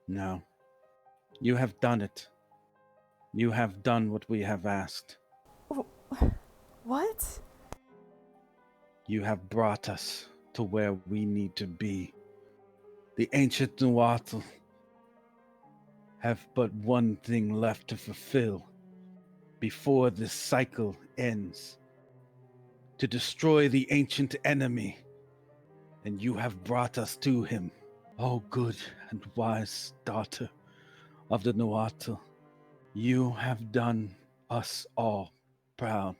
No, you have done it. You have done what we have asked. What? You have brought us to where we need to be. The ancient Nahuatl have but one thing left to fulfill before this cycle ends. To destroy the ancient enemy. And you have brought us to him. O good and wise daughter of the Nahuatl. You have done us all proud.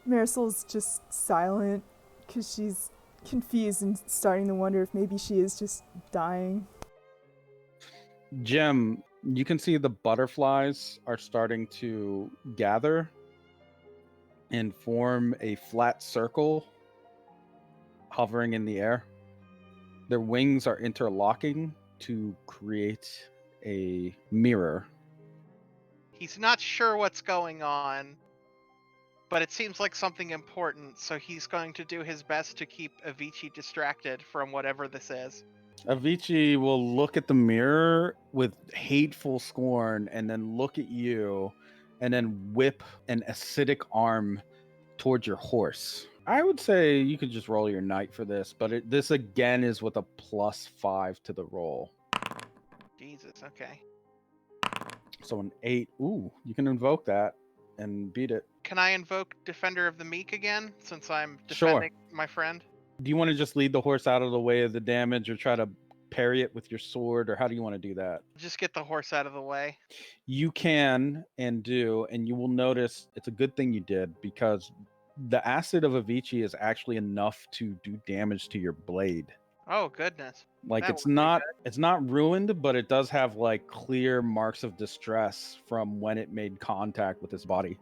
Marisol's just silent because she's confused and starting to wonder if maybe she is just dying. Jem, you can see the butterflies are starting to gather and form a flat circle hovering in the air. Their wings are interlocking to create a mirror. He's not sure what's going on, but it seems like something important, so he's going to do his best to keep Avicii distracted from whatever this is. Avicii will look at the mirror with hateful scorn and then look at you and then whip an acidic arm towards your horse. I would say you could just roll your knight for this, but this again is with a +5 to the roll. Jesus, okay. So an 8. Ooh, you can invoke that and beat it. Can I invoke Defender of the Meek again, since I'm Sure. defending my friend? Do you want to just lead the horse out of the way of the damage or try to parry it with your sword, or how do you want to do that? Just get the horse out of the way. You can and do, and you will notice it's a good thing you did, because the acid of Avicii is actually enough to do damage to your blade. Oh, goodness. Like That it's would be not ruined, but it does have like clear marks of distress from when it made contact with his body.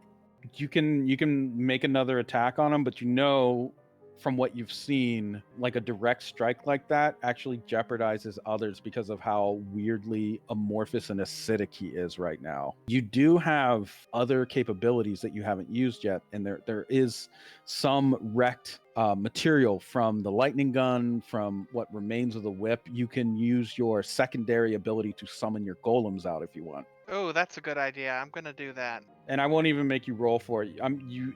You can make another attack on him, but you know from what you've seen, like a direct strike like that actually jeopardizes others because of how weirdly amorphous and acidic he is right now. You do have other capabilities that you haven't used yet, and there is some wrecked material from the lightning gun, from what remains of the whip. You can use your secondary ability to summon your golems out if you want. Oh, that's a good idea. I'm gonna do that. And I won't even make you roll for it.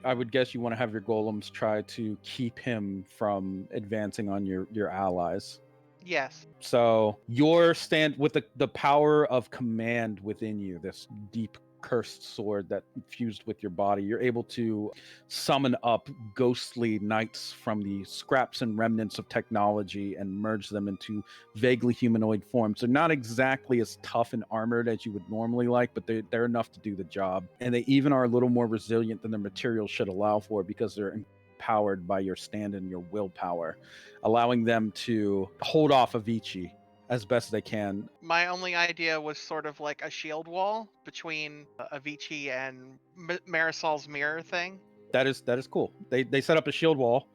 I would guess you want to have your golems try to keep him from advancing on your allies. Yes. So your stand with the power of command within you, this deep cursed sword that fused with your body, you're able to summon up ghostly knights from the scraps and remnants of technology and merge them into vaguely humanoid forms. They're not exactly as tough and armored as you would normally like, but they're enough to do the job. And they even are a little more resilient than their materials should allow for, because they're empowered by your stand and your willpower, allowing them to hold off Avicii as best they can. My only idea was sort of like a shield wall between Avicii and Marisol's mirror thing. That is cool. They set up a shield wall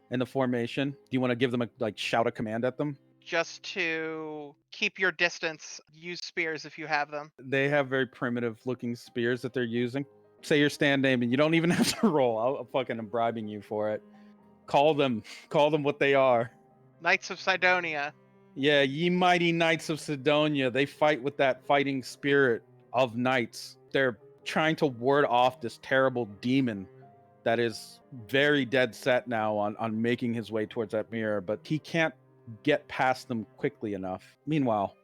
in the formation. Do you want to give them shout a command at them? Just to keep your distance, use spears if you have them. They have very primitive looking spears that they're using. Say your stand name, and you don't even have to roll. I'm bribing you for it. Call them what they are. Knights of Sidonia. Yeah, ye mighty knights of Sidonia. They fight with that fighting spirit of knights. They're trying to ward off this terrible demon that is very dead set now on making his way towards that mirror, but he can't get past them quickly enough. Meanwhile,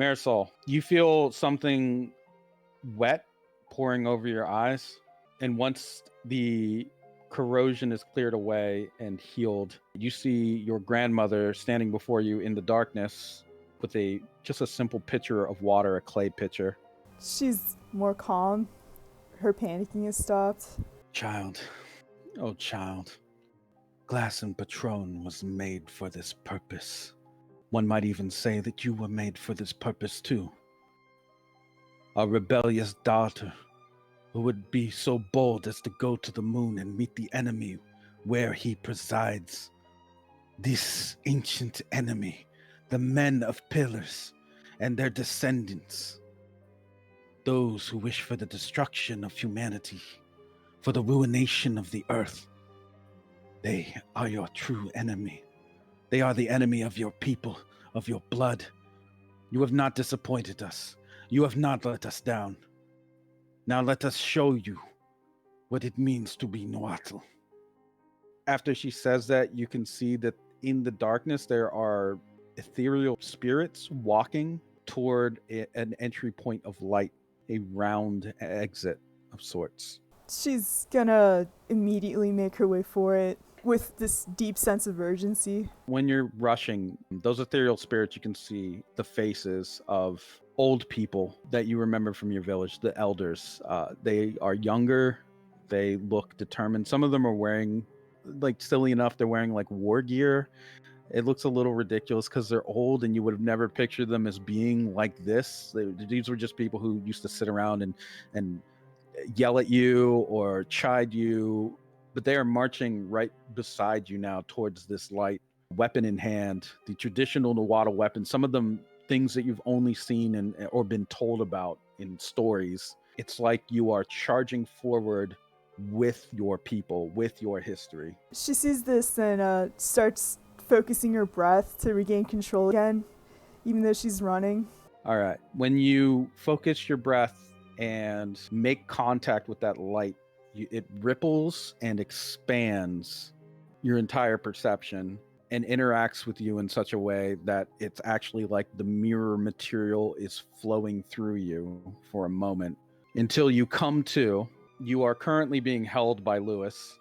Marisol, you feel something wet pouring over your eyes, and once the corrosion is cleared away and healed, you see your grandmother standing before you in the darkness with just a simple pitcher of water, a clay pitcher. She's more calm. Her panicking has stopped. Child, oh child, glass and Patron was made for this purpose. One might even say that you were made for this purpose too. A rebellious daughter who would be so bold as to go to the moon and meet the enemy where he presides. This ancient enemy, the men of pillars and their descendants. Those who wish for the destruction of humanity, for the ruination of the earth. They are your true enemy. They are the enemy of your people, of your blood. You have not disappointed us. You have not let us down. Now let us show you what it means to be Nahuatl. After she says that, you can see that in the darkness there are ethereal spirits walking toward an entry point of light, a round exit of sorts. She's gonna immediately make her way for it with this deep sense of urgency. When you're rushing, those ethereal spirits, you can see the faces of old people that you remember from your village, the elders. They are younger. They look determined. Some of them are wearing, like, silly enough, they're wearing like war gear. It looks a little ridiculous because they're old and you would have never pictured them as being like this. These were just people who used to sit around and yell at you or chide you, but they are marching right beside you now towards this light, weapon in hand, the traditional Nahuatl weapon, some of them things that you've only seen or been told about in stories. It's like you are charging forward with your people, with your history. She sees this and starts focusing her breath to regain control again, even though she's running. All right. When you focus your breath and make contact with that light, it ripples and expands your entire perception and interacts with you in such a way that it's actually like the mirror material is flowing through you for a moment until you come to. You are currently being held by Lewis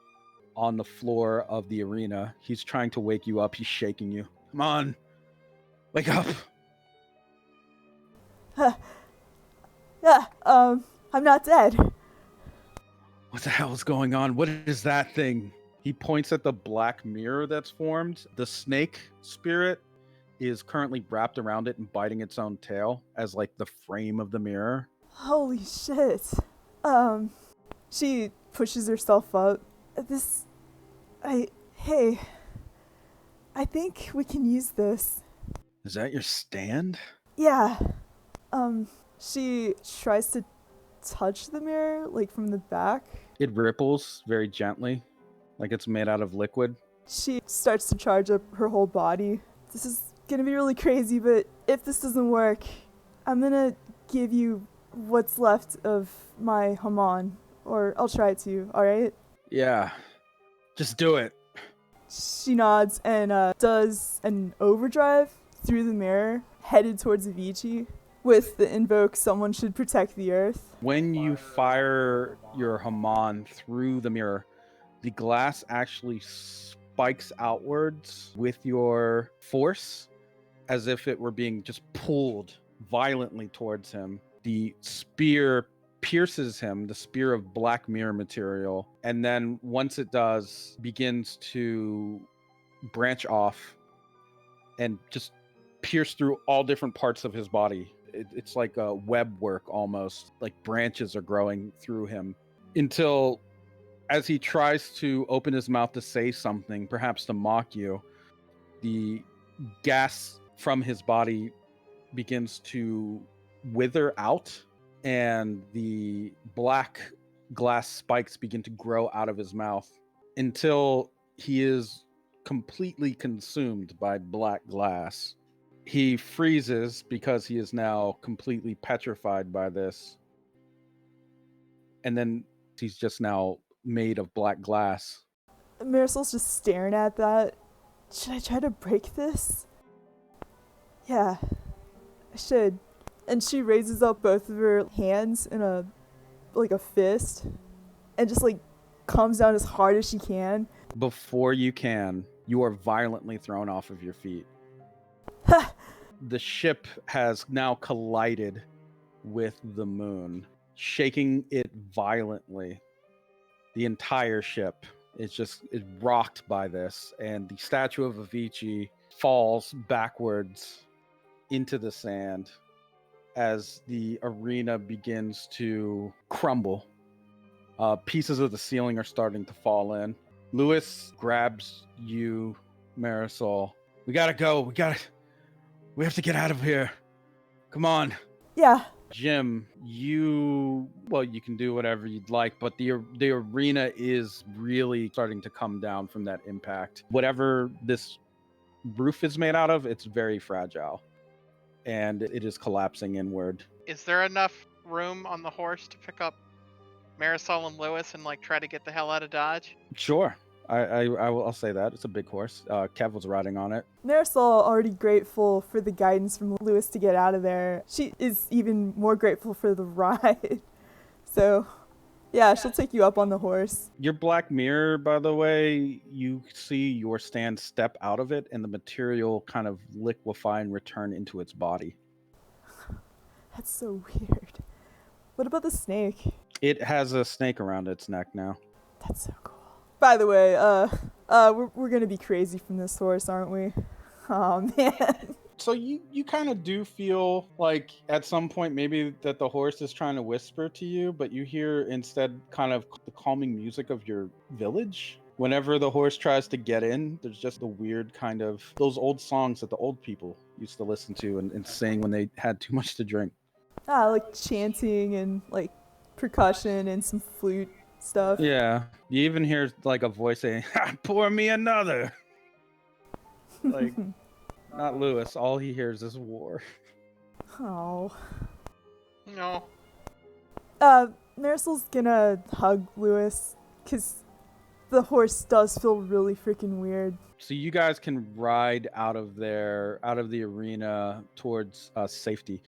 on the floor of the arena. He's trying to wake you up. He's shaking you. Come on, wake up. Yeah, I'm not dead. What the hell is going on? What is that thing? He points at the black mirror that's formed. The snake spirit is currently wrapped around it and biting its own tail as like the frame of the mirror. Holy shit. She pushes herself up. Hey, I think we can use this. Is that your stand? Yeah. She tries to touch the mirror, like from the back. It ripples very gently, like it's made out of liquid. She starts to charge up her whole body. This is gonna be really crazy, but if this doesn't work, I'm gonna give you what's left of my Haman, or I'll try to, alright? Yeah, just do it. She nods and does an overdrive through the mirror, headed towards Avicii, with the invoke, someone should protect the earth. When you fire your Haman through the mirror, the glass actually spikes outwards with your force as if it were being just pulled violently towards him. The spear pierces him, the spear of black mirror material, and then once it does, begins to branch off and just pierce through all different parts of his body. It's like a web work almost, like branches are growing through him until, as he tries to open his mouth to say something, perhaps to mock you, the gas from his body begins to wither out and the black glass spikes begin to grow out of his mouth until he is completely consumed by black glass. He freezes because he is now completely petrified by this. And then he's just now made of black glass. Marisol's just staring at that. Should I try to break this? Yeah, I should. And she raises up both of her hands in a fist and just like comes down as hard as she can. Before you can, you are violently thrown off of your feet. The ship has now collided with the moon, shaking it violently. The entire ship is rocked by this, and the statue of Avicii falls backwards into the sand as the arena begins to crumble. Pieces of the ceiling are starting to fall in. Lewis grabs you, Marisol. We gotta go. We have to get out of here. Come on. Yeah. Jim, you can do whatever you'd like, but the arena is really starting to come down from that impact. Whatever this roof is made out of, it's very fragile, and it is collapsing inward. Is there enough room on the horse to pick up Marisol and Lewis and like try to get the hell out of Dodge? Sure. I'll say that. It's a big horse. Kev was riding on it. Marisol already grateful for the guidance from Lewis to get out of there. She is even more grateful for the ride. So, yeah, she'll take you up on the horse. Your black mirror, by the way, you see your stand step out of it and the material kind of liquefy and return into its body. That's so weird. What about the snake? It has a snake around its neck now. That's so cool. By the way, we're gonna be crazy from this horse, aren't we? Oh man. So you kind of do feel like at some point maybe that the horse is trying to whisper to you, but you hear instead kind of the calming music of your village. Whenever the horse tries to get in, there's just the weird kind of those old songs that the old people used to listen to and sing when they had too much to drink. Like chanting and like percussion and some flute stuff. Yeah, you even hear like a voice saying, "Pour me another." Like, not Lewis. All he hears is war. Oh. No. Marisol's gonna hug Lewis because the horse does feel really freaking weird. So you guys can ride out of the arena towards safety.